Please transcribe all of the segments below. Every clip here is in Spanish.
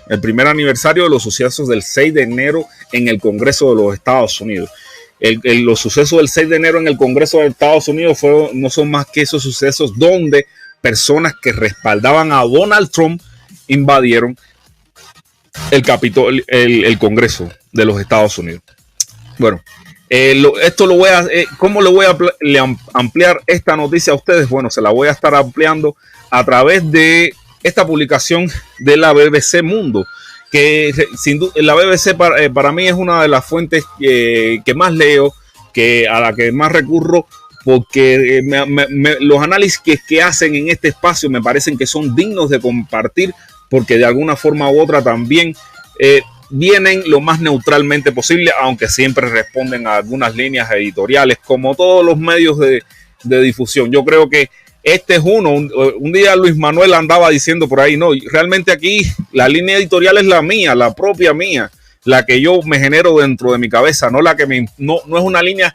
el primer aniversario de los sucesos del 6 de enero en el Congreso de los Estados Unidos. Los sucesos del 6 de enero en el Congreso de Estados Unidos no son más que esos sucesos donde personas que respaldaban a Donald Trump invadieron el Capitolio, el Congreso de los Estados Unidos. Bueno, ¿cómo le voy a ampliar esta noticia a ustedes? Bueno, se la voy a estar ampliando a través de esta publicación de la BBC Mundo, que sin duda la BBC para mí es una de las fuentes que más leo, a la que más recurro, porque los análisis que hacen en este espacio me parecen que son dignos de compartir, porque de alguna forma u otra también vienen lo más neutralmente posible, aunque siempre responden a algunas líneas editoriales, como todos los medios de difusión. Yo creo que este es uno. Un día Luis Manuel andaba diciendo por ahí, no, realmente aquí la línea editorial es la mía, la propia mía, la que yo me genero dentro de mi cabeza, no la que no es una línea,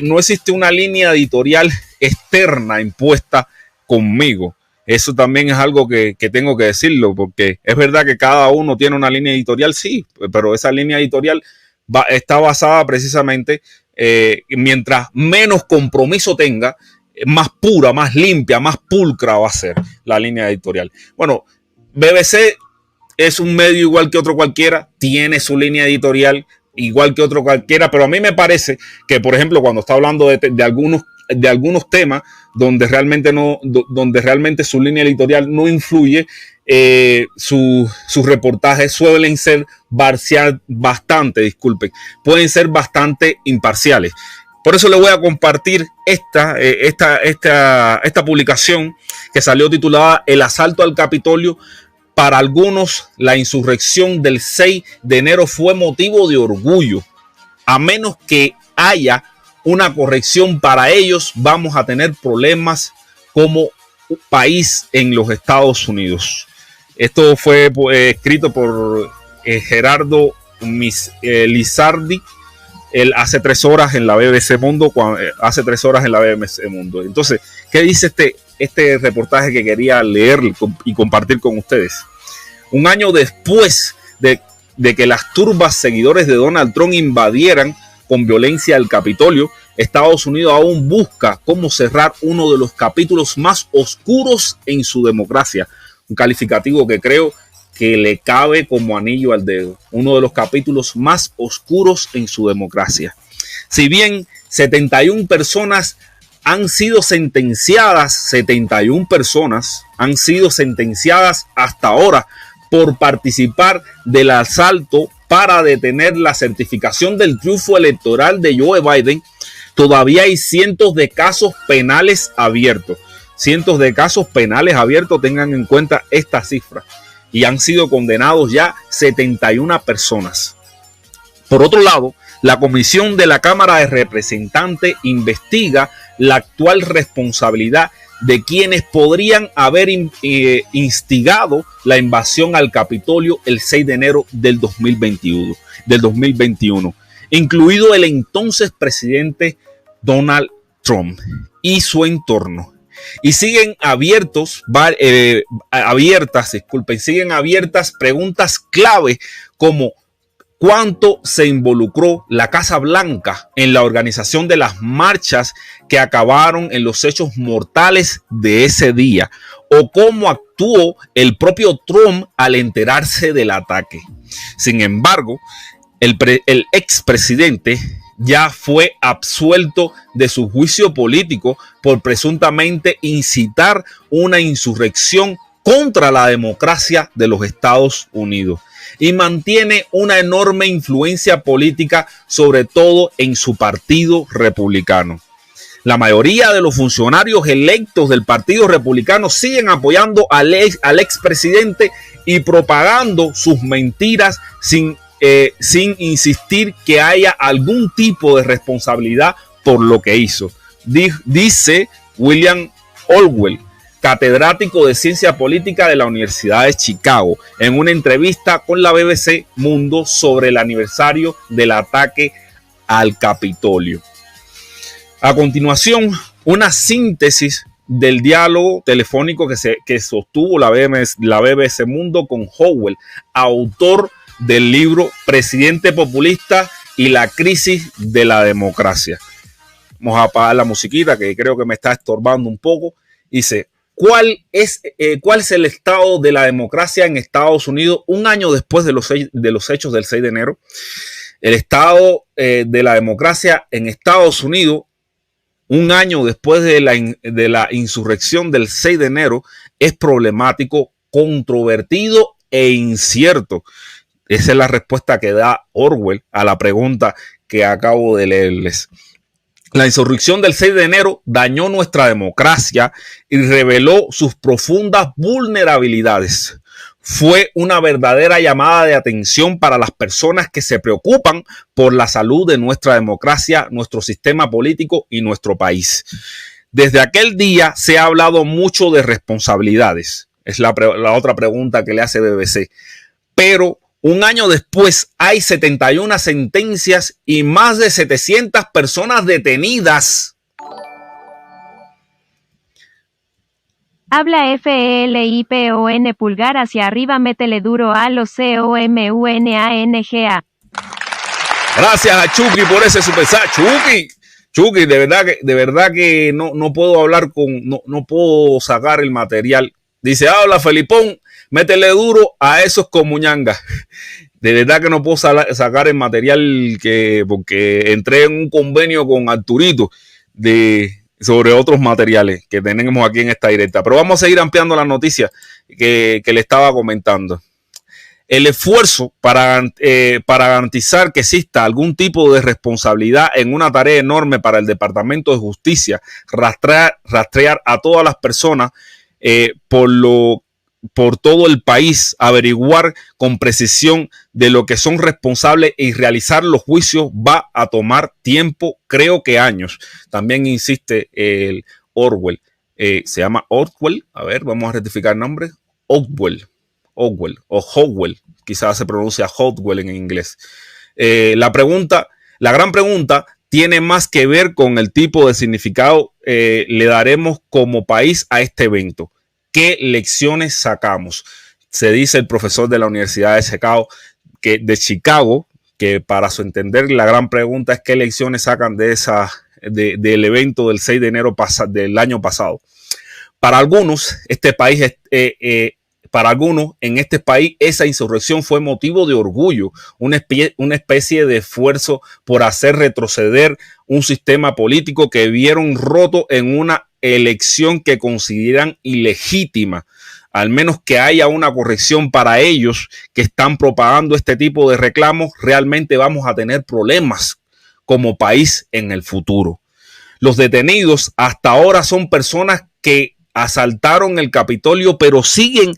no existe una línea editorial externa impuesta conmigo. Eso también es algo que tengo que decirlo, porque es verdad que cada uno tiene una línea editorial, sí, pero esa línea editorial está basada precisamente, mientras menos compromiso tenga, más pura, más limpia, más pulcra va a ser la línea editorial. Bueno, BBC es un medio igual que otro cualquiera, tiene su línea editorial igual que otro cualquiera, pero a mí me parece que, por ejemplo, cuando está hablando de algunos temas donde realmente su línea editorial no influye, sus reportajes suelen ser pueden ser bastante imparciales. Por eso le voy a compartir esta publicación que salió titulada El asalto al Capitolio. Para algunos, la insurrección del 6 de enero fue motivo de orgullo. A menos que haya una corrección para ellos, vamos a tener problemas como país en los Estados Unidos. Esto fue escrito por Gerardo Lizardi hace 3 horas en la BBC Mundo. Entonces, ¿qué dice este reportaje que quería leer y compartir con ustedes? Un año después de que las turbas seguidores de Donald Trump invadieran con violencia el Capitolio, Estados Unidos aún busca cómo cerrar uno de los capítulos más oscuros en su democracia. Un calificativo que creo que le cabe como anillo al dedo. Uno de los capítulos más oscuros en su democracia. Si bien 71 personas han sido sentenciadas, 71 personas han sido sentenciadas hasta ahora por participar del asalto para detener la certificación del triunfo electoral de Joe Biden, todavía hay cientos de casos penales abiertos. Cientos de casos penales abiertos, tengan en cuenta esta cifra. Y han sido condenados ya 71 personas. Por otro lado, la Comisión de la Cámara de Representantes investiga la actual responsabilidad de quienes podrían haber instigado la invasión al Capitolio el 6 de enero del 2021, incluido el entonces presidente Donald Trump y su entorno. Y siguen abiertas preguntas clave como cuánto se involucró la Casa Blanca en la organización de las marchas que acabaron en los hechos mortales de ese día, o cómo actuó el propio Trump al enterarse del ataque. Sin embargo, el expresidente ya fue absuelto de su juicio político por presuntamente incitar una insurrección contra la democracia de los Estados Unidos y mantiene una enorme influencia política, sobre todo en su partido republicano. La mayoría de los funcionarios electos del Partido Republicano siguen apoyando al expresidente y propagando sus mentiras sin insistir que haya algún tipo de responsabilidad por lo que hizo. Dice William Orwell, catedrático de Ciencia Política de la Universidad de Chicago, en una entrevista con la BBC Mundo sobre el aniversario del ataque al Capitolio. A continuación, una síntesis del diálogo telefónico que sostuvo la BBC Mundo con Howell, autor del libro Presidente Populista y la crisis de la democracia. Vamos a apagar la musiquita que creo que me está estorbando un poco. Dice, ¿cuál es el estado de la democracia en Estados Unidos un año después de los hechos del 6 de enero? El estado de la democracia en Estados Unidos un año después de la insurrección del 6 de enero es problemático, controvertido e incierto. Esa es la respuesta que da Orwell a la pregunta que acabo de leerles. La insurrección del 6 de enero dañó nuestra democracia y reveló sus profundas vulnerabilidades. Fue una verdadera llamada de atención para las personas que se preocupan por la salud de nuestra democracia, nuestro sistema político y nuestro país. Desde aquel día se ha hablado mucho de responsabilidades. Es la otra pregunta que le hace BBC. Pero un año después hay 71 sentencias y más de 700 personas detenidas. Habla FELIPON pulgar hacia arriba, métele duro a los COMUNANGA. Gracias a Chucky por ese super chat. Chucky, de verdad que no puedo hablar no puedo sacar el material. Dice, habla Felipón, métele duro a esos comuñangas. De verdad que no puedo sacar el material porque entré en un convenio con Arturito sobre otros materiales que tenemos aquí en esta directa. Pero vamos a seguir ampliando la noticia que le estaba comentando. El esfuerzo para garantizar que exista algún tipo de responsabilidad en una tarea enorme para el Departamento de Justicia, rastrear a todas las personas por todo el país, averiguar con precisión de lo que son responsables y realizar los juicios va a tomar tiempo, creo que años. También insiste el Orwell. Se llama Orwell. A ver, vamos a rectificar el nombre. Orwell o Howell. Quizás se pronuncia Howell en inglés. La gran pregunta tiene más que ver con el tipo de significado le daremos como país a este evento. ¿Qué lecciones sacamos? Se dice el profesor de la Universidad de Chicago, que para su entender la gran pregunta es qué lecciones sacan del evento del 6 de enero del año pasado. Para algunos, en este país esa insurrección fue motivo de orgullo, una especie de esfuerzo por hacer retroceder un sistema político que vieron roto en una elección que consideran ilegítima. Al menos que haya una corrección para ellos que están propagando este tipo de reclamos, realmente vamos a tener problemas como país en el futuro. Los detenidos hasta ahora son personas que asaltaron el Capitolio, pero siguen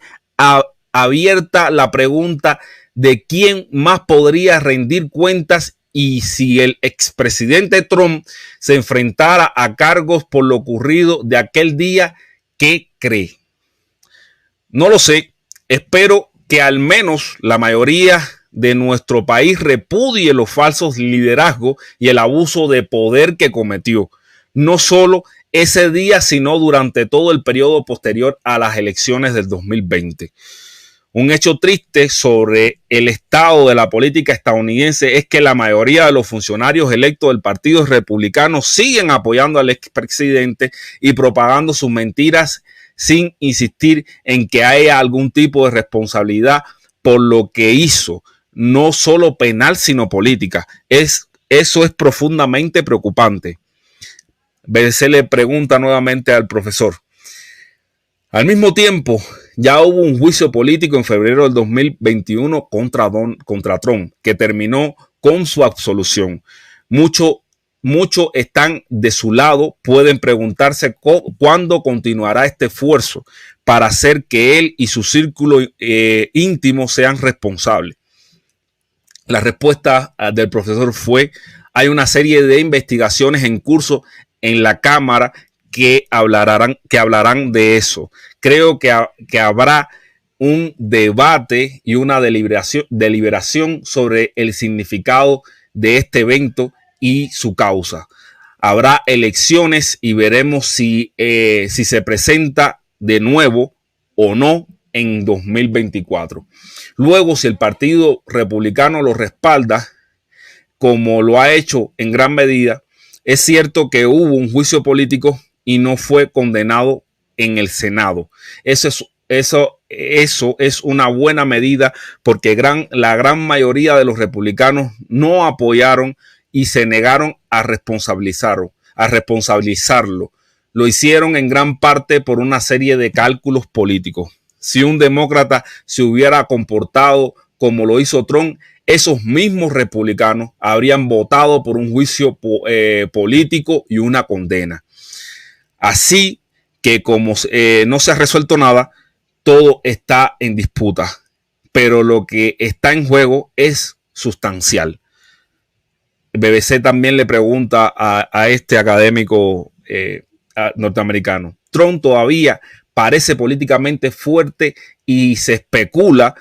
abierta la pregunta de quién más podría rendir cuentas y si el expresidente Trump se enfrentara a cargos por lo ocurrido de aquel día, ¿qué cree? No lo sé. Espero que al menos la mayoría de nuestro país repudie los falsos liderazgos y el abuso de poder que cometió. No solo ese día, sino durante todo el periodo posterior a las elecciones del 2020. Un hecho triste sobre el estado de la política estadounidense es que la mayoría de los funcionarios electos del Partido Republicano siguen apoyando al expresidente y propagando sus mentiras sin insistir en que haya algún tipo de responsabilidad por lo que hizo, no solo penal sino política. Eso es profundamente preocupante. BBC le pregunta nuevamente al profesor. Al mismo tiempo, ya hubo un juicio político en febrero del 2021 contra Trump, que terminó con su absolución. Muchos están de su lado, pueden preguntarse cuándo continuará este esfuerzo para hacer que él y su círculo íntimo sean responsables. La respuesta del profesor fue: hay una serie de investigaciones en curso en la Cámara que hablarán de eso. Creo que habrá un debate y una deliberación sobre el significado de este evento y su causa. Habrá elecciones y veremos si se presenta de nuevo o no en 2024. Luego, si el Partido Republicano lo respalda, como lo ha hecho en gran medida, es cierto que hubo un juicio político y no fue condenado en el Senado. Eso es una buena medida, porque la gran mayoría de los republicanos no apoyaron y se negaron a responsabilizarlo. Lo hicieron en gran parte por una serie de cálculos políticos. Si un demócrata se hubiera comportado como lo hizo Trump, esos mismos republicanos habrían votado por un juicio político y una condena. Así que como no se ha resuelto nada, todo está en disputa, pero lo que está en juego es sustancial. BBC también le pregunta a este académico norteamericano: Trump todavía parece políticamente fuerte y se especula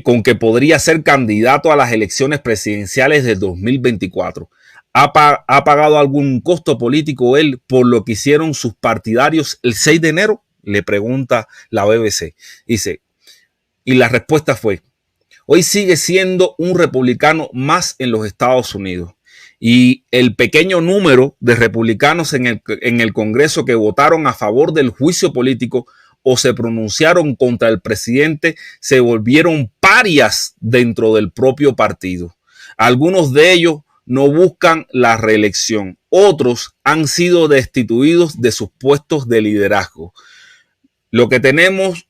con que podría ser candidato a las elecciones presidenciales del 2024. ¿Ha pagado algún costo político él por lo que hicieron sus partidarios el 6 de enero? Le pregunta la BBC. Dice, y la respuesta fue: hoy sigue siendo un republicano más en los Estados Unidos. Y el pequeño número de republicanos en el Congreso que votaron a favor del juicio político o se pronunciaron contra el presidente se volvieron parias dentro del propio partido. Algunos de ellos no buscan la reelección. Otros han sido destituidos de sus puestos de liderazgo. Lo que tenemos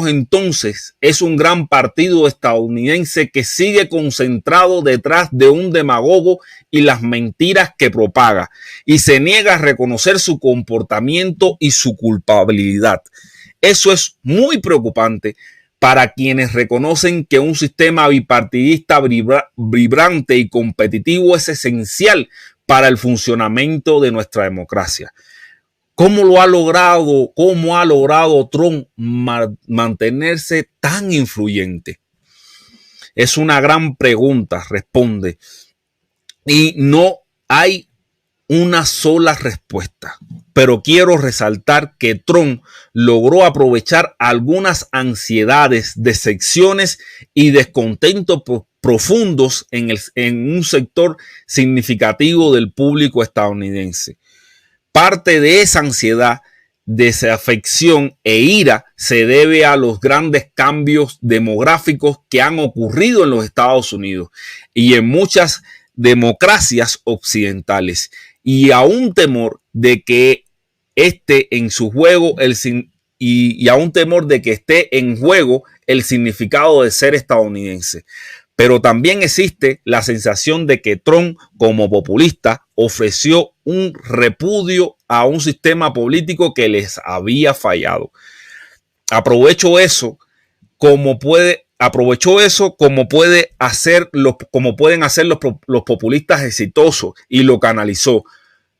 entonces es un gran partido estadounidense que sigue concentrado detrás de un demagogo y las mentiras que propaga, y se niega a reconocer su comportamiento y su culpabilidad. Eso es muy preocupante para quienes reconocen que un sistema bipartidista vibrante y competitivo es esencial para el funcionamiento de nuestra democracia. ¿Cómo ha logrado Trump mantenerse tan influyente? Es una gran pregunta, responde. Y no hay una sola respuesta. Pero quiero resaltar que Trump logró aprovechar algunas ansiedades, decepciones y descontentos profundos en un sector significativo del público estadounidense. Parte de esa ansiedad, desafección e ira se debe a los grandes cambios demográficos que han ocurrido en los Estados Unidos y en muchas democracias occidentales, y a un temor de que esté en juego el significado de ser estadounidense. Pero también existe la sensación de que Trump, como populista, ofreció un repudio a un sistema político que les había fallado. Aprovechó eso como pueden hacer los populistas exitosos, y lo canalizó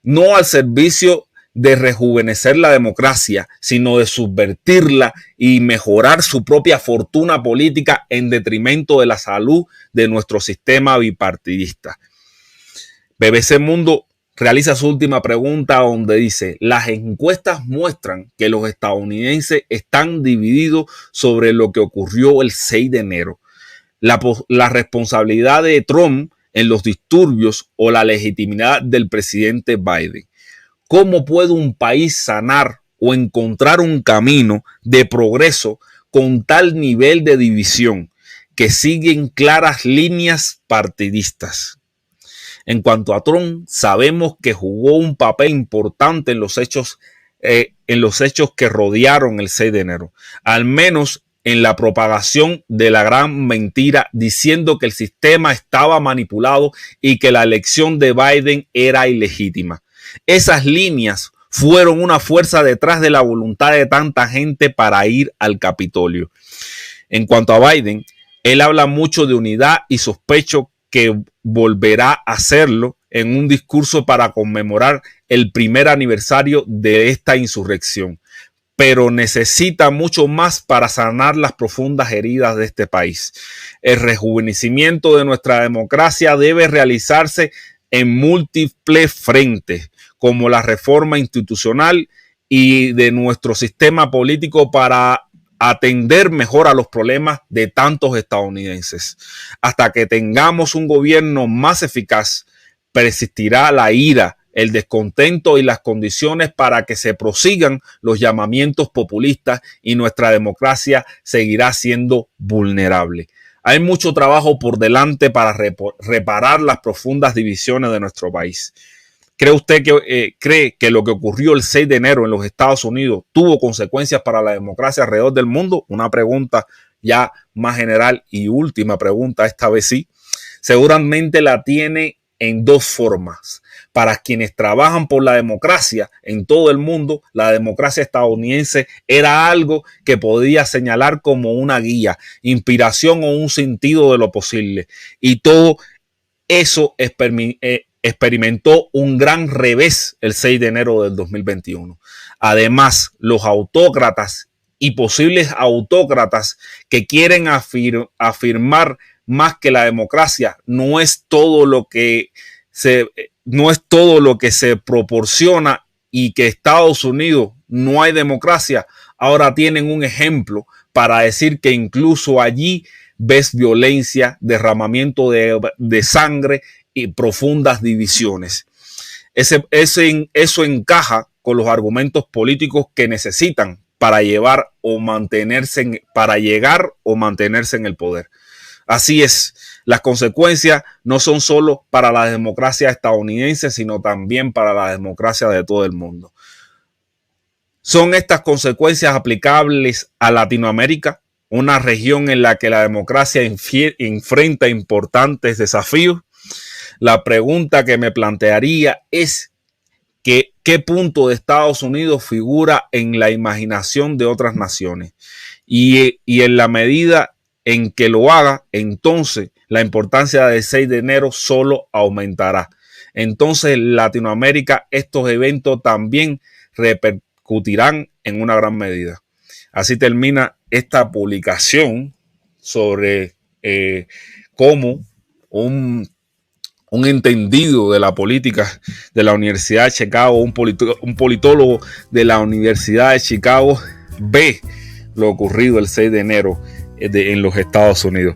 no al servicio de rejuvenecer la democracia, sino de subvertirla y mejorar su propia fortuna política en detrimento de la salud de nuestro sistema bipartidista. BBC Mundo realiza su última pregunta, donde dice: las encuestas muestran que los estadounidenses están divididos sobre lo que ocurrió el 6 de enero. La responsabilidad de Trump en los disturbios o la legitimidad del presidente Biden. ¿Cómo puede un país sanar o encontrar un camino de progreso con tal nivel de división que siguen claras líneas partidistas? En cuanto a Trump, sabemos que jugó un papel importante en los hechos que rodearon el 6 de enero, al menos en la propagación de la gran mentira, diciendo que el sistema estaba manipulado y que la elección de Biden era ilegítima. Esas líneas fueron una fuerza detrás de la voluntad de tanta gente para ir al Capitolio. En cuanto a Biden, él habla mucho de unidad y sospecho que volverá a hacerlo en un discurso para conmemorar el primer aniversario de esta insurrección. Pero necesita mucho más para sanar las profundas heridas de este país. El rejuvenecimiento de nuestra democracia debe realizarse en múltiples frentes, como la reforma institucional y de nuestro sistema político para atender mejor a los problemas de tantos estadounidenses. Hasta que tengamos un gobierno más eficaz, persistirá la ira, el descontento y las condiciones para que se prosigan los llamamientos populistas y nuestra democracia seguirá siendo vulnerable. Hay mucho trabajo por delante para reparar las profundas divisiones de nuestro país. ¿Cree que lo que ocurrió el 6 de enero en los Estados Unidos tuvo consecuencias para la democracia alrededor del mundo? Una pregunta ya más general y última pregunta, esta vez sí. Seguramente la tiene en dos formas. Para quienes trabajan por la democracia en todo el mundo, la democracia estadounidense era algo que podía señalar como una guía, inspiración o un sentido de lo posible. Y todo eso experimentó un gran revés el 6 de enero del 2021. Además, los autócratas y posibles autócratas que quieren afirmar más que la democracia no es todo lo que se proporciona y que Estados Unidos no hay democracia, ahora tienen un ejemplo para decir que incluso allí ves violencia, derramamiento de sangre y profundas divisiones. Eso encaja con los argumentos políticos que necesitan para llegar o mantenerse en el poder. Así es, las consecuencias no son solo para la democracia estadounidense, sino también para la democracia de todo el mundo. ¿Son estas consecuencias aplicables a Latinoamérica, una región en la que la democracia enfrenta importantes desafíos? La pregunta que me plantearía es ¿qué punto de Estados Unidos figura en la imaginación de otras naciones? Y en la medida en que lo haga, entonces la importancia del 6 de enero solo aumentará. Entonces en Latinoamérica estos eventos también repercutirán en una gran medida. Así termina esta publicación sobre cómo un entendido de la política de la Universidad de Chicago, un politólogo de la Universidad de Chicago, ve lo ocurrido el 6 de enero en los Estados Unidos.